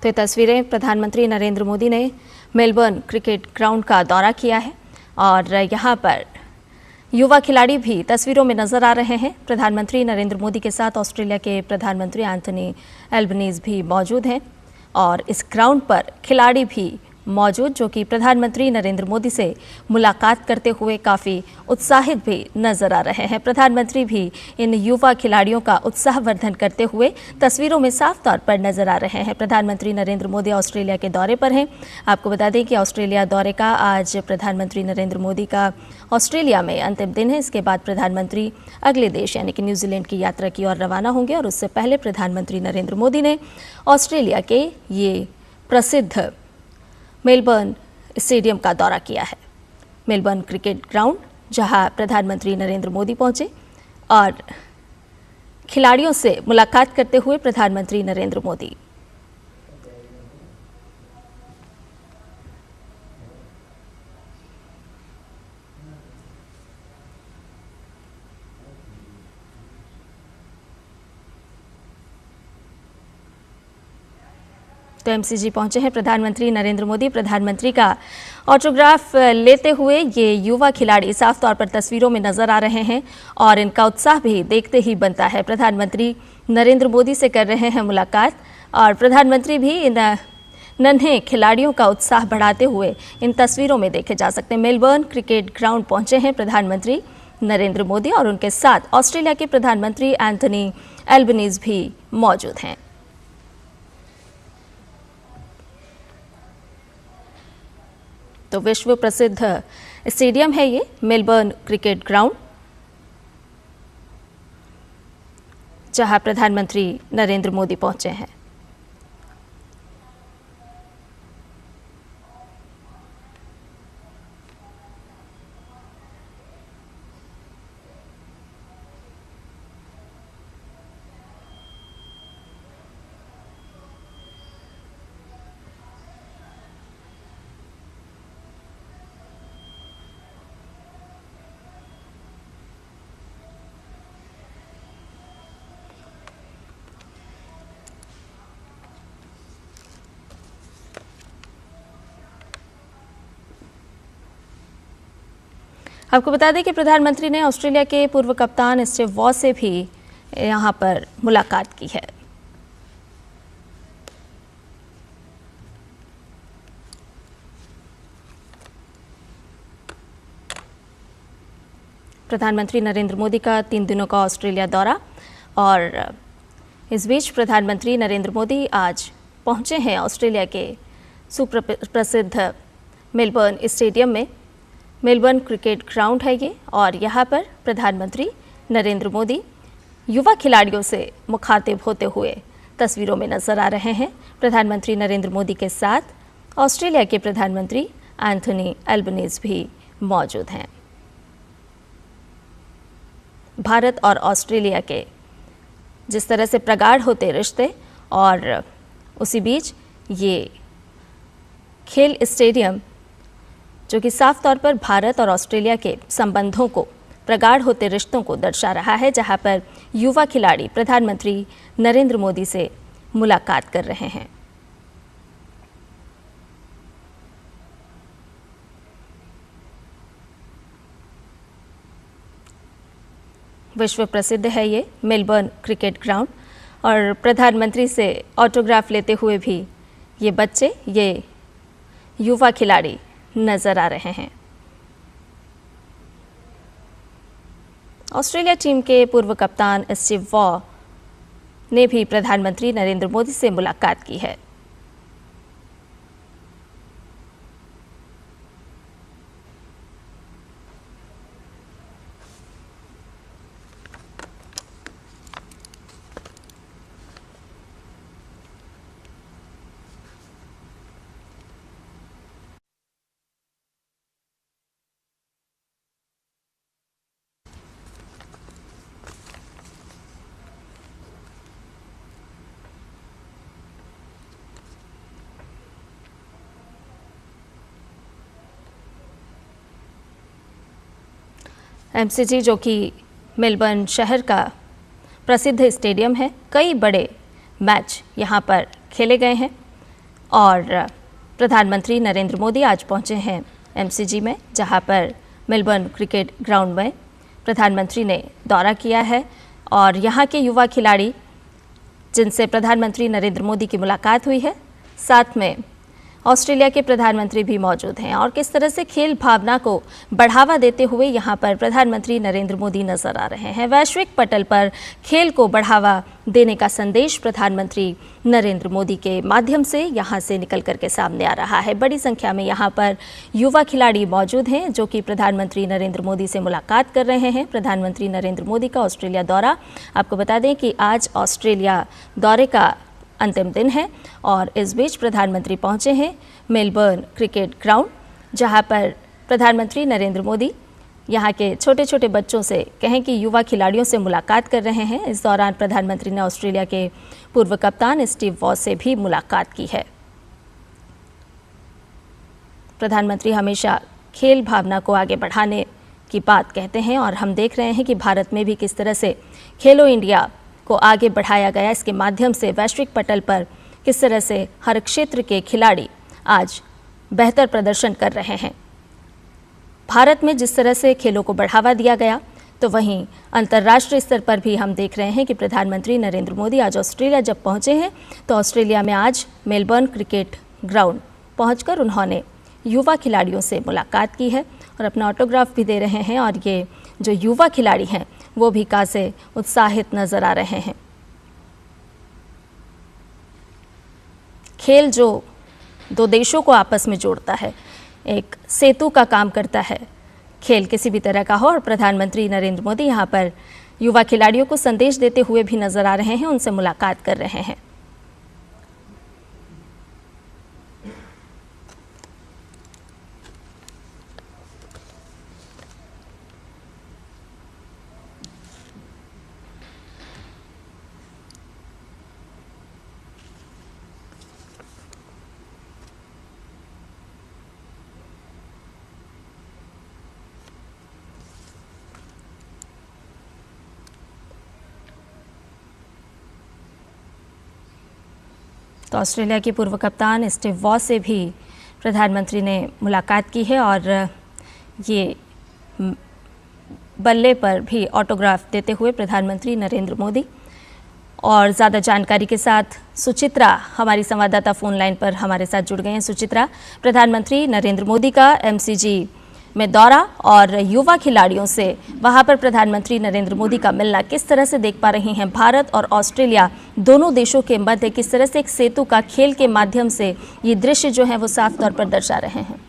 तो ये तस्वीरें प्रधानमंत्री नरेंद्र मोदी ने मेलबर्न क्रिकेट ग्राउंड का दौरा किया है और यहाँ पर युवा खिलाड़ी भी तस्वीरों में नजर आ रहे हैं। प्रधानमंत्री नरेंद्र मोदी के साथ ऑस्ट्रेलिया के प्रधानमंत्री एंथनी एल्बनीज़ भी मौजूद हैं और इस ग्राउंड पर खिलाड़ी भी मौजूद जो कि प्रधानमंत्री नरेंद्र मोदी से मुलाकात करते हुए काफ़ी उत्साहित भी नजर आ रहे हैं। प्रधानमंत्री भी इन युवा खिलाड़ियों का उत्साहवर्धन करते हुए तस्वीरों में साफ तौर पर नजर आ रहे हैं। प्रधानमंत्री नरेंद्र मोदी ऑस्ट्रेलिया के दौरे पर हैं। आपको बता दें कि ऑस्ट्रेलिया दौरे का आज प्रधानमंत्री नरेंद्र मोदी का ऑस्ट्रेलिया में अंतिम दिन है। इसके बाद प्रधानमंत्री अगले देश यानी कि न्यूजीलैंड की यात्रा की ओर रवाना होंगे और उससे पहले प्रधानमंत्री नरेंद्र मोदी ने ऑस्ट्रेलिया के ये प्रसिद्ध मेलबर्न स्टेडियम का दौरा किया है। मेलबर्न क्रिकेट ग्राउंड जहां प्रधानमंत्री नरेंद्र मोदी पहुंचे और खिलाड़ियों से मुलाकात करते हुए प्रधानमंत्री नरेंद्र मोदी। तो एमसीजी पहुंचे हैं प्रधानमंत्री नरेंद्र मोदी। प्रधानमंत्री का ऑटोग्राफ लेते हुए ये युवा खिलाड़ी साफ तौर पर तस्वीरों में नजर आ रहे हैं और इनका उत्साह भी देखते ही बनता है। प्रधानमंत्री नरेंद्र मोदी से कर रहे हैं मुलाकात और प्रधानमंत्री भी इन नन्हे खिलाड़ियों का उत्साह बढ़ाते हुए इन तस्वीरों में देखे जा सकते हैं। मेलबर्न क्रिकेट ग्राउंड पहुंचे हैं प्रधानमंत्री नरेंद्र मोदी और उनके साथ ऑस्ट्रेलिया के प्रधानमंत्री एंथनी एल्बनीज़ भी मौजूद हैं। तो विश्व प्रसिद्ध स्टेडियम है ये मेलबर्न क्रिकेट ग्राउंड, जहां प्रधानमंत्री नरेंद्र मोदी पहुंचे हैं। आपको बता दें कि प्रधानमंत्री ने ऑस्ट्रेलिया के पूर्व कप्तान स्टीव वॉ से भी यहां पर मुलाकात की है। प्रधानमंत्री नरेंद्र मोदी का 3 दिनों का ऑस्ट्रेलिया दौरा और इस बीच प्रधानमंत्री नरेंद्र मोदी आज पहुंचे हैं ऑस्ट्रेलिया के सुप्रसिद्ध मेलबर्न स्टेडियम में। मेलबर्न क्रिकेट ग्राउंड है ये और यहाँ पर प्रधानमंत्री नरेंद्र मोदी युवा खिलाड़ियों से मुखातिब होते हुए तस्वीरों में नजर आ रहे हैं। प्रधानमंत्री नरेंद्र मोदी के साथ ऑस्ट्रेलिया के प्रधानमंत्री एंथनी एल्बनीज़ भी मौजूद हैं। भारत और ऑस्ट्रेलिया के जिस तरह से प्रगाढ़ होते रिश्ते और उसी बीच ये खेल स्टेडियम जो कि साफ तौर पर भारत और ऑस्ट्रेलिया के संबंधों को प्रगाढ़ होते रिश्तों को दर्शा रहा है, जहां पर युवा खिलाड़ी प्रधानमंत्री नरेंद्र मोदी से मुलाकात कर रहे हैं। विश्व प्रसिद्ध है ये मेलबर्न क्रिकेट ग्राउंड और प्रधानमंत्री से ऑटोग्राफ लेते हुए भी ये बच्चे, ये युवा खिलाड़ी नजर आ रहे हैं। ऑस्ट्रेलिया टीम के पूर्व कप्तान स्टीव वॉ ने भी प्रधानमंत्री नरेंद्र मोदी से मुलाकात की है। एमसीजी जो कि मेलबर्न शहर का प्रसिद्ध स्टेडियम है, कई बड़े मैच यहाँ पर खेले गए हैं और प्रधानमंत्री नरेंद्र मोदी आज पहुंचे हैं एमसीजी में, जहां पर मेलबर्न क्रिकेट ग्राउंड में प्रधानमंत्री ने दौरा किया है और यहां के युवा खिलाड़ी जिनसे प्रधानमंत्री नरेंद्र मोदी की मुलाकात हुई है, साथ में ऑस्ट्रेलिया के प्रधानमंत्री भी मौजूद हैं और किस तरह से खेल भावना को बढ़ावा देते हुए यहां पर प्रधानमंत्री नरेंद्र मोदी नजर आ रहे हैं। वैश्विक पटल पर खेल को बढ़ावा देने का संदेश प्रधानमंत्री नरेंद्र मोदी के माध्यम से यहां से निकल करके सामने आ रहा है। बड़ी संख्या में यहां पर युवा खिलाड़ी मौजूद हैं जो कि प्रधानमंत्री नरेंद्र मोदी से मुलाकात कर रहे हैं। प्रधानमंत्री नरेंद्र मोदी का ऑस्ट्रेलिया दौरा, आपको बता दें कि आज ऑस्ट्रेलिया दौरे का अंतिम दिन है और इस बीच प्रधानमंत्री पहुंचे हैं मेलबर्न क्रिकेट ग्राउंड, जहां पर प्रधानमंत्री नरेंद्र मोदी यहां के छोटे छोटे बच्चों से कहें कि युवा खिलाड़ियों से मुलाकात कर रहे हैं। इस दौरान प्रधानमंत्री ने ऑस्ट्रेलिया के पूर्व कप्तान स्टीव वॉ से भी मुलाकात की है। प्रधानमंत्री हमेशा खेल भावना को आगे बढ़ाने की बात कहते हैं और हम देख रहे हैं कि भारत में भी किस तरह से खेलो इंडिया को आगे बढ़ाया गया। इसके माध्यम से वैश्विक पटल पर किस तरह से हर क्षेत्र के खिलाड़ी आज बेहतर प्रदर्शन कर रहे हैं। भारत में जिस तरह से खेलों को बढ़ावा दिया गया, तो वहीं अंतर्राष्ट्रीय स्तर पर भी हम देख रहे हैं कि प्रधानमंत्री नरेंद्र मोदी आज ऑस्ट्रेलिया जब पहुंचे हैं, तो ऑस्ट्रेलिया में आज मेलबर्न क्रिकेट ग्राउंड पहुंचकर उन्होंने युवा खिलाड़ियों से मुलाकात की है और अपना ऑटोग्राफ भी दे रहे हैं। और ये जो युवा खिलाड़ी हैं वो भी काफ़ी उत्साहित नजर आ रहे हैं। खेल जो दो देशों को आपस में जोड़ता है, एक सेतु का काम करता है, खेल किसी भी तरह का हो, और प्रधानमंत्री नरेंद्र मोदी यहाँ पर युवा खिलाड़ियों को संदेश देते हुए भी नजर आ रहे हैं, उनसे मुलाकात कर रहे हैं। तो ऑस्ट्रेलिया के पूर्व कप्तान स्टीव वॉ से भी प्रधानमंत्री ने मुलाकात की है और ये बल्ले पर भी ऑटोग्राफ देते हुए प्रधानमंत्री नरेंद्र मोदी। और ज़्यादा जानकारी के साथ सुचित्रा हमारी संवाददाता फ़ोन लाइन पर हमारे साथ जुड़ गए हैं। सुचित्रा, प्रधानमंत्री नरेंद्र मोदी का एमसीजी में दौरा और युवा खिलाड़ियों से वहां पर प्रधानमंत्री नरेंद्र मोदी का मिलना किस तरह से देख पा रही हैं? भारत और ऑस्ट्रेलिया दोनों देशों के मध्य किस तरह से एक सेतु का खेल के माध्यम से ये दृश्य जो है वो साफ तौर पर दर्शा रहे हैं।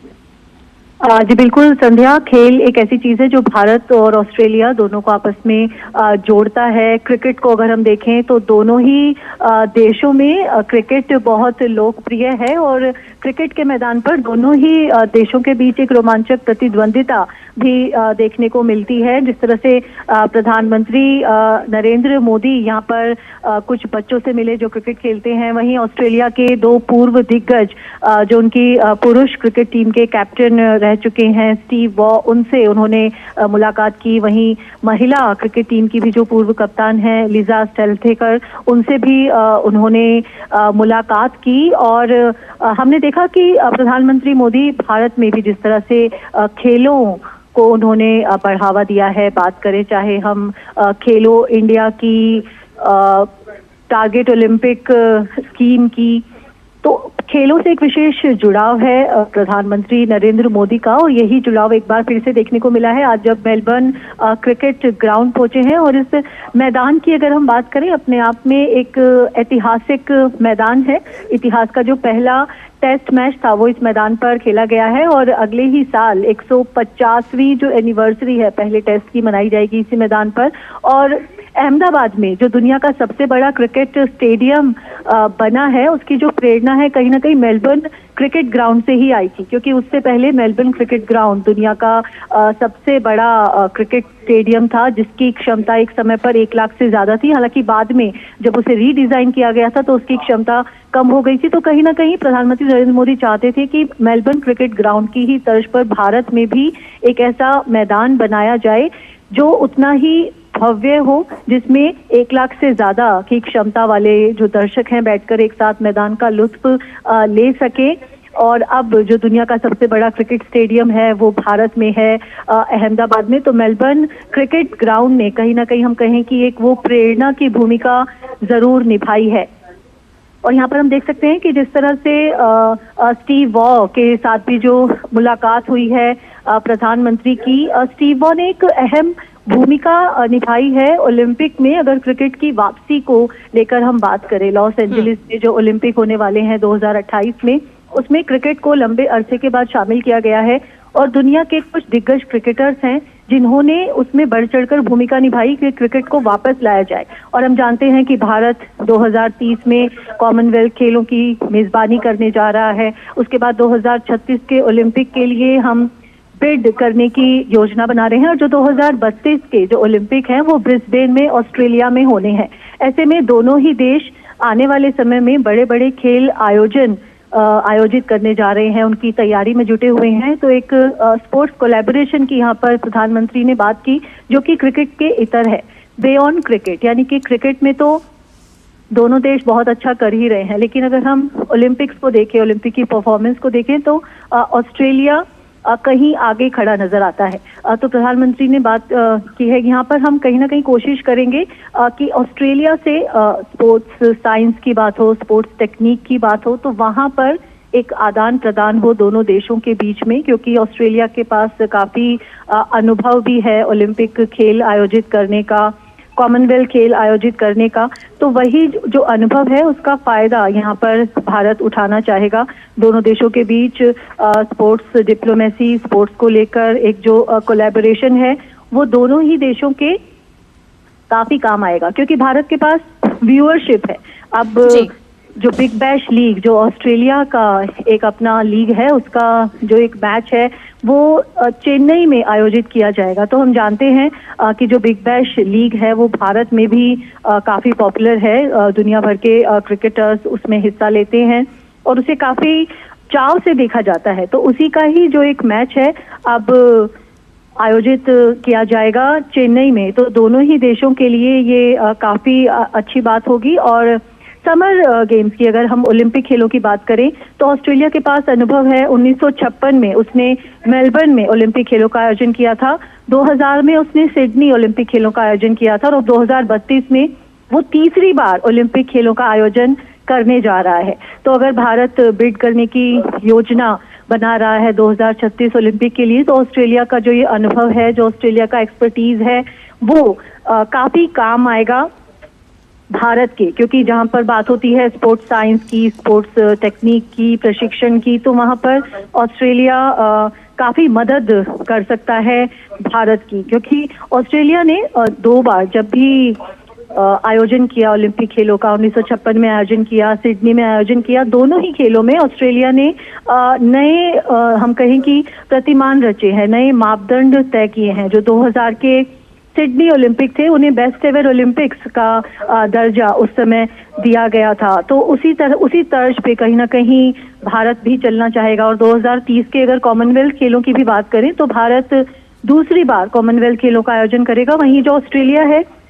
जी बिल्कुल संध्या, खेल एक ऐसी चीज है जो भारत और ऑस्ट्रेलिया दोनों को आपस में जोड़ता है। क्रिकेट को अगर हम देखें तो दोनों ही देशों में क्रिकेट बहुत लोकप्रिय है और क्रिकेट के मैदान पर दोनों ही देशों के बीच एक रोमांचक प्रतिद्वंदिता भी देखने को मिलती है। जिस तरह से प्रधानमंत्री नरेंद्र मोदी यहाँ पर कुछ बच्चों से मिले जो क्रिकेट खेलते हैं, वहीं ऑस्ट्रेलिया के दो पूर्व दिग्गज जो उनकी पुरुष क्रिकेट टीम के कैप्टन रह चुके हैं स्टीव वॉ, उनसे उन्होंने मुलाकात की। वहीं महिला क्रिकेट टीम की भी जो पूर्व कप्तान हैं लिजा स्टेल्थेकर, उनसे भी उन्होंने मुलाकात की। और हमने देखा कि प्रधानमंत्री मोदी भारत में भी जिस तरह से खेलों को उन्होंने बढ़ावा दिया है, बात करें चाहे हम खेलो इंडिया की टारगेट ओलंपिक स्कीम की, तो खेलों से एक विशेष जुड़ाव है प्रधानमंत्री नरेंद्र मोदी का और यही जुड़ाव एक बार फिर से देखने को मिला है आज जब मेलबर्न क्रिकेट ग्राउंड पहुंचे हैं। और इस मैदान की अगर हम बात करें, अपने आप में एक ऐतिहासिक मैदान है। इतिहास का जो पहला टेस्ट मैच था वो इस मैदान पर खेला गया है और अगले ही साल 150वीं जो एनिवर्सरी है पहले टेस्ट की मनाई जाएगी इसी मैदान पर। और अहमदाबाद में जो दुनिया का सबसे बड़ा क्रिकेट स्टेडियम बना है, उसकी जो प्रेरणा है कहीं ना कहीं मेलबर्न क्रिकेट ग्राउंड से ही आई थी, क्योंकि उससे पहले मेलबर्न क्रिकेट ग्राउंड दुनिया का सबसे बड़ा क्रिकेट स्टेडियम था जिसकी क्षमता एक समय पर 1 लाख से ज्यादा थी। हालांकि बाद में जब उसे रीडिजाइन किया गया था तो उसकी क्षमता कम हो गई थी। तो कहीं ना कहीं प्रधानमंत्री नरेंद्र मोदी चाहते थे कि मेलबर्न क्रिकेट ग्राउंड की ही तर्ज पर भारत में भी एक ऐसा मैदान बनाया जाए जो उतना ही भव्य हो, जिसमें 1 लाख से ज्यादा की क्षमता वाले जो दर्शक हैं बैठकर एक साथ मैदान का लुत्फ ले सके। और अब जो दुनिया का सबसे बड़ा क्रिकेट स्टेडियम है वो भारत में है, अहमदाबाद में। तो मेलबर्न क्रिकेट ग्राउंड ने कहीं ना कहीं हम कहें कि एक वो प्रेरणा की भूमिका जरूर निभाई है। और यहाँ पर हम देख सकते हैं कि जिस तरह से स्टीव वॉ के साथ भी जो मुलाकात हुई है प्रधानमंत्री की, स्टीव वॉ ने एक अहम भूमिका निभाई है ओलंपिक में। अगर क्रिकेट की वापसी को लेकर हम बात करें, लॉस एंजलिस में जो ओलंपिक होने वाले हैं 2028 में, उसमें क्रिकेट को लंबे अरसे के बाद शामिल किया गया है और दुनिया के कुछ दिग्गज क्रिकेटर्स हैं जिन्होंने उसमें बढ़ चढ़कर भूमिका निभाई कि क्रिकेट को वापस लाया जाए। और हम जानते हैं कि भारत 2030 में कॉमनवेल्थ खेलों की मेजबानी करने जा रहा है। उसके बाद 2036 के ओलंपिक के लिए हम बिड करने की योजना बना रहे हैं और जो 2032 के जो ओलंपिक हैं वो ब्रिस्बेन में ऑस्ट्रेलिया में होने हैं। ऐसे में दोनों ही देश आने वाले समय में बड़े बड़े खेल आयोजित करने जा रहे हैं, उनकी तैयारी में जुटे हुए हैं। तो एक स्पोर्ट्स कोलैबोरेशन की यहाँ पर प्रधानमंत्री ने बात की जो कि क्रिकेट के इतर है, बियॉन्ड क्रिकेट। यानी कि क्रिकेट में तो दोनों देश बहुत अच्छा कर ही रहे हैं, लेकिन अगर हम ओलंपिक्स को देखें, ओलंपिक की परफॉर्मेंस को देखें तो ऑस्ट्रेलिया कहीं आगे खड़ा नजर आता है। तो प्रधानमंत्री ने बात की है यहाँ पर हम कहीं ना कहीं कोशिश करेंगे कि ऑस्ट्रेलिया से स्पोर्ट्स साइंस की बात हो, स्पोर्ट्स टेक्निक की बात हो, तो वहां पर एक आदान प्रदान हो दोनों देशों के बीच में, क्योंकि ऑस्ट्रेलिया के पास काफी अनुभव भी है ओलंपिक खेल आयोजित करने का, कॉमनवेल्थ खेल आयोजित करने का। तो वही जो अनुभव है उसका फायदा यहाँ पर भारत उठाना चाहेगा। दोनों देशों के बीच स्पोर्ट्स डिप्लोमेसी, स्पोर्ट्स को लेकर एक जो कोलैबोरेशन है वो दोनों ही देशों के काफी काम आएगा, क्योंकि भारत के पास व्यूअरशिप है। अब जो बिग बैश लीग जो ऑस्ट्रेलिया का एक अपना लीग है, उसका जो एक मैच है वो चेन्नई में आयोजित किया जाएगा। तो हम जानते हैं कि जो बिग बैश लीग है वो भारत में भी काफी पॉपुलर है। दुनिया भर के क्रिकेटर्स उसमें हिस्सा लेते हैं और उसे काफी चाव से देखा जाता है। तो उसी का ही जो एक मैच है अब आयोजित किया जाएगा चेन्नई में। तो दोनों ही देशों के लिए ये काफी अच्छी बात होगी। और समर गेम्स की अगर हम ओलंपिक खेलों की बात करें तो ऑस्ट्रेलिया के पास अनुभव है। 1956 में उसने मेलबर्न में ओलंपिक खेलों का आयोजन किया था, 2000 में उसने सिडनी ओलंपिक खेलों का आयोजन किया था और 2032 में वो तीसरी बार ओलंपिक खेलों का आयोजन करने जा रहा है। तो अगर भारत बिड करने की योजना बना रहा है 2036 ओलंपिक के लिए, तो ऑस्ट्रेलिया का जो ये अनुभव है, जो ऑस्ट्रेलिया का एक्सपर्टीज है, वो काफी काम आएगा भारत के। क्योंकि जहां पर बात होती है स्पोर्ट्स साइंस की, स्पोर्ट्स टेक्निक की, प्रशिक्षण की, तो वहां पर ऑस्ट्रेलिया काफी मदद कर सकता है भारत की। क्योंकि ऑस्ट्रेलिया ने 2 बार जब भी आयोजन किया ओलंपिक खेलों का, 1956 में आयोजन किया, सिडनी में आयोजन किया, दोनों ही खेलों में ऑस्ट्रेलिया ने नए हम कहें कि प्रतिमान रचे हैं, नए मापदंड तय किए हैं। जो 2000 के सिडनी ओलंपिक थे उन्हें बेस्ट एवर ओलंपिक्स का दर्जा उस समय दिया गया था। तो उसी तर्ज पे कहीं ना कहीं भारत भी चलना चाहेगा। और 2030 के अगर कॉमनवेल्थ खेलों की भी बात करें तो भारत दूसरी बार कॉमनवेल्थ खेलों का आयोजन करेगा। वहीं जो ऑस्ट्रेलिया है